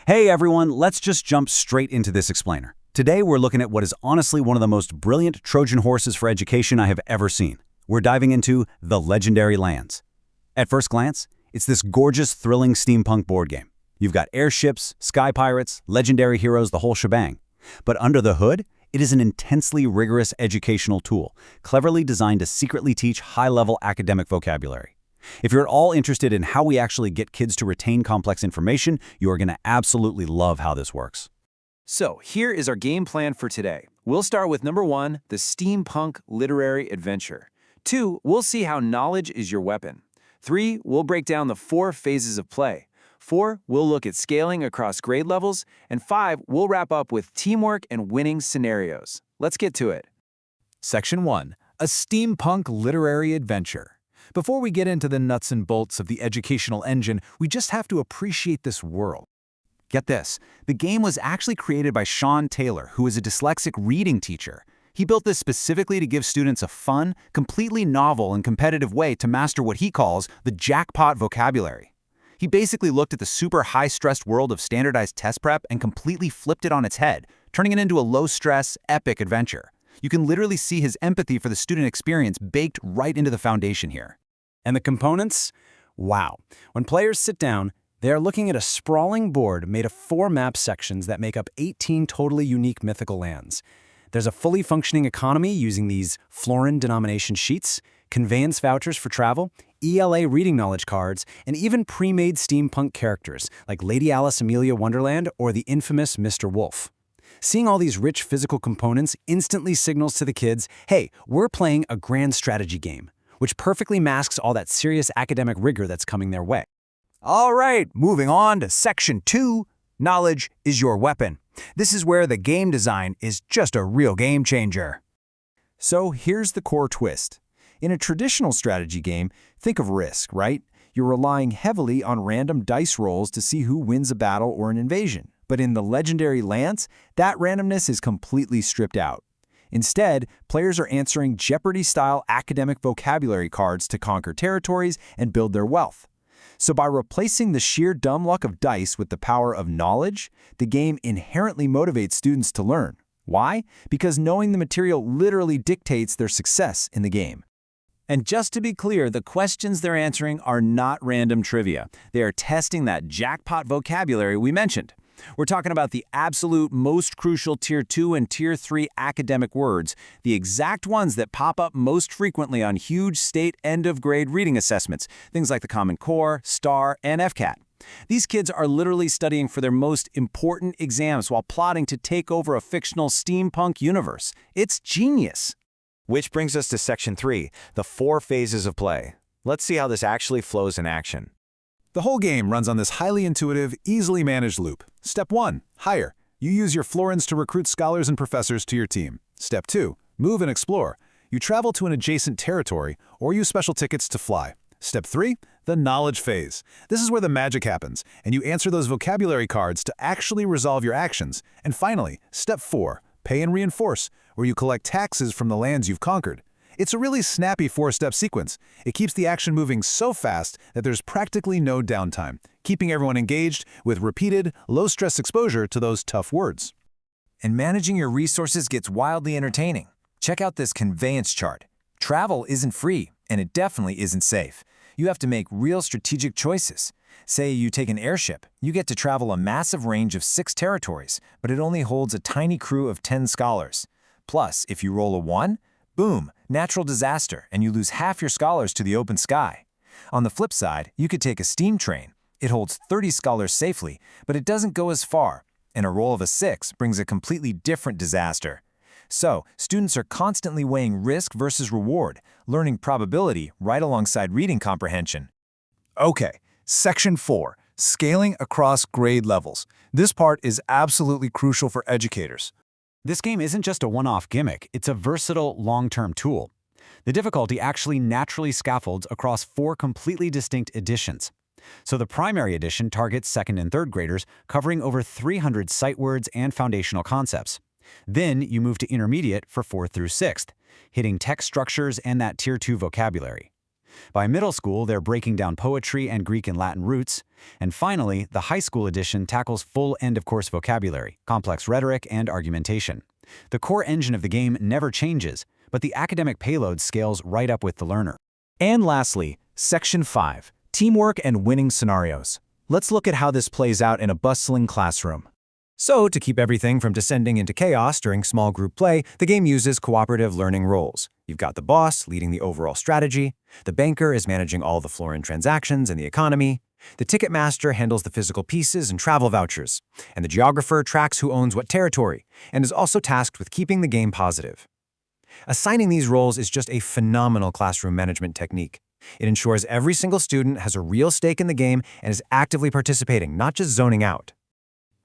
Hey everyone, let's just jump straight into this explainer. Today we're looking at what is honestly one of the most brilliant Trojan horses for education I have ever seen. We're diving into the legendary lands. At first glance, it's this gorgeous, thrilling steampunk board game. You've got airships, sky pirates, legendary heroes, the whole shebang. But under the hood, it is an intensely rigorous educational tool, cleverly designed to secretly teach high-level academic vocabulary. If you're at all interested in how we actually get kids to retain complex information, you are going to absolutely love how this works. So here is our game plan for today. We'll start with number 1, the steampunk literary adventure. 2, we'll see how knowledge is your weapon. 3, we'll break down the 4 phases of play. 4, we'll look at scaling across grade levels. And 5, we'll wrap up with teamwork and winning scenarios. Let's get to it. Section 1, a steampunk literary adventure. Before we get into the nuts and bolts of the educational engine, we just have to appreciate this world. Get this, the game was actually created by Sean Taylor, who is a dyslexic reading teacher. He built this specifically to give students a fun, completely novel and competitive way to master what he calls the jackpot vocabulary. He basically looked at the super high-stressed world of standardized test prep and completely flipped it on its head, turning it into a low-stress, epic adventure. You can literally see his empathy for the student experience baked right into the foundation here. And the components? Wow. When players sit down, they are looking at a sprawling board made of 4 map sections that make up 18 totally unique mythical lands. There's a fully functioning economy using these florin denomination sheets, conveyance vouchers for travel, ELA reading knowledge cards, and even pre-made steampunk characters like Lady Alice Amelia Wonderland or the infamous Mr. Wolf. Seeing all these rich physical components instantly signals to the kids, hey, we're playing a grand strategy game, which perfectly masks all that serious academic rigor that's coming their way. All right, moving on to Section 2, knowledge is your weapon. This is where the game design is just a real game changer. So here's the core twist. In a traditional strategy game, think of Risk, right? You're relying heavily on random dice rolls to see who wins a battle or an invasion. But in the legendary lands, that randomness is completely stripped out. Instead, players are answering Jeopardy-style academic vocabulary cards to conquer territories and build their wealth. So by replacing the sheer dumb luck of dice with the power of knowledge, the game inherently motivates students to learn. Why? Because knowing the material literally dictates their success in the game. And just to be clear, the questions they're answering are not random trivia. They are testing that jackpot vocabulary we mentioned. We're talking about the absolute most crucial Tier 2 and Tier 3 academic words, the exact ones that pop up most frequently on huge state end-of-grade reading assessments, things like the Common Core, STAR, and FCAT. These kids are literally studying for their most important exams while plotting to take over a fictional steampunk universe. It's genius. Which brings us to Section 3, the 4 phases of play. Let's see how this actually flows in action. The whole game runs on this highly intuitive, easily managed loop. Step 1, hire. You use your florins to recruit scholars and professors to your team. Step 2, move and explore. You travel to an adjacent territory or use special tickets to fly. Step 3, the knowledge phase. This is where the magic happens, and you answer those vocabulary cards to actually resolve your actions. And finally, Step 4, pay and reinforce, where you collect taxes from the lands you've conquered. It's a really snappy 4-step sequence. It keeps the action moving so fast that there's practically no downtime, keeping everyone engaged with repeated, low-stress exposure to those tough words. And managing your resources gets wildly entertaining. Check out this conveyance chart. Travel isn't free, and it definitely isn't safe. You have to make real strategic choices. Say you take an airship, you get to travel a massive range of 6 territories, but it only holds a tiny crew of 10 scholars. Plus, if you roll a 1, boom, natural disaster, and you lose half your scholars to the open sky. On the flip side, you could take a steam train. It holds 30 scholars safely, but it doesn't go as far, and a roll of a 6 brings a completely different disaster. So, students are constantly weighing risk versus reward, learning probability right alongside reading comprehension. Okay, Section 4, scaling across grade levels. This part is absolutely crucial for educators. This game isn't just a one-off gimmick, it's a versatile, long-term tool. The difficulty actually naturally scaffolds across 4 completely distinct editions. So the primary edition targets 2nd and 3rd graders, covering over 300 sight words and foundational concepts. Then you move to intermediate for 4th through 6th, hitting text structures and that Tier 2 vocabulary. By middle school, they're breaking down poetry and Greek and Latin roots. And finally, the high school edition tackles full end-of-course vocabulary, complex rhetoric, and argumentation. The core engine of the game never changes, but the academic payload scales right up with the learner. And lastly, Section 5, Teamwork and Winning Scenarios. Let's look at how this plays out in a bustling classroom. So, to keep everything from descending into chaos during small group play, the game uses cooperative learning roles. You've got the boss leading the overall strategy, the banker is managing all the florin transactions and the economy, the ticket master handles the physical pieces and travel vouchers, and the geographer tracks who owns what territory, and is also tasked with keeping the game positive. Assigning these roles is just a phenomenal classroom management technique. It ensures every single student has a real stake in the game and is actively participating, not just zoning out.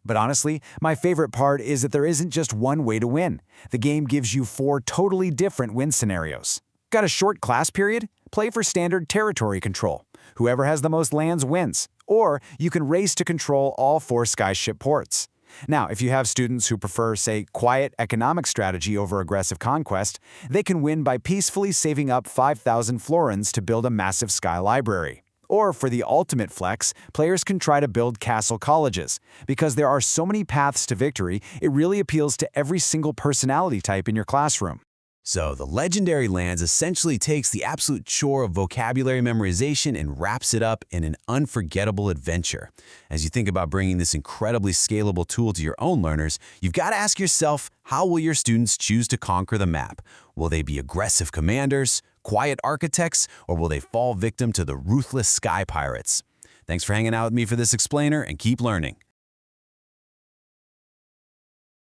But honestly, my favorite part is that there isn't just one way to win. The game gives you 4 totally different win scenarios. Got a short class period? Play for standard territory control. Whoever has the most lands wins. Or you can race to control all 4 skyship ports. Now, if you have students who prefer, say, quiet economic strategy over aggressive conquest, they can win by peacefully saving up 5,000 florins to build a massive sky library. Or for the ultimate flex, players can try to build castle colleges. Because there are so many paths to victory, it really appeals to every single personality type in your classroom. So the Legendary Lands essentially takes the absolute chore of vocabulary memorization and wraps it up in an unforgettable adventure. As you think about bringing this incredibly scalable tool to your own learners, you've got to ask yourself, how will your students choose to conquer the map? Will they be aggressive commanders, quiet architects, or will they fall victim to the ruthless sky pirates? Thanks for hanging out with me for this explainer, and keep learning.